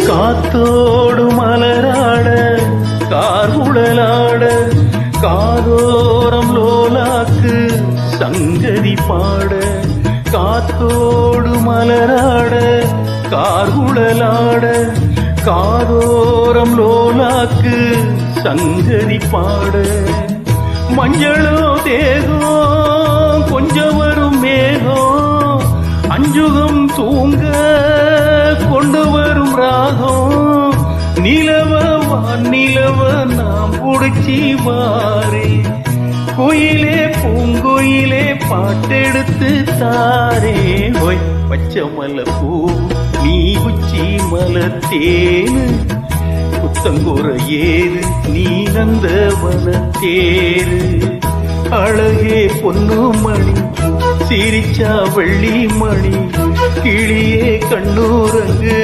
காத்தோடு மலராட கார்குழலாட காதோரம் லோலாக்கு சங்கதி பாட காத்தோடு மலராட கார்குழலாட காதோரம் லோலாக்கு சங்கதி பாட மஞ்சளோ தேகம் கொஞ்சம் வரும் மேகம் அஞ்சுகம் தூங்க கொண்டு வரும் ராகம் நிலவ நிலவ நாம் புடிச்சி வாரே கோயிலே பூங்கோயிலே பாட்டெடுத்து தாரே ஒய் பச்சை மலப்பூ நீ உச்சி மலத்தேனு புத்தங்கோர ஏறு நீ நந்தவனத்தேரு அழகே பொன்னு மணி சிரிச்சா வெள்ளி மணி கிளியே கண்ணூரங்கு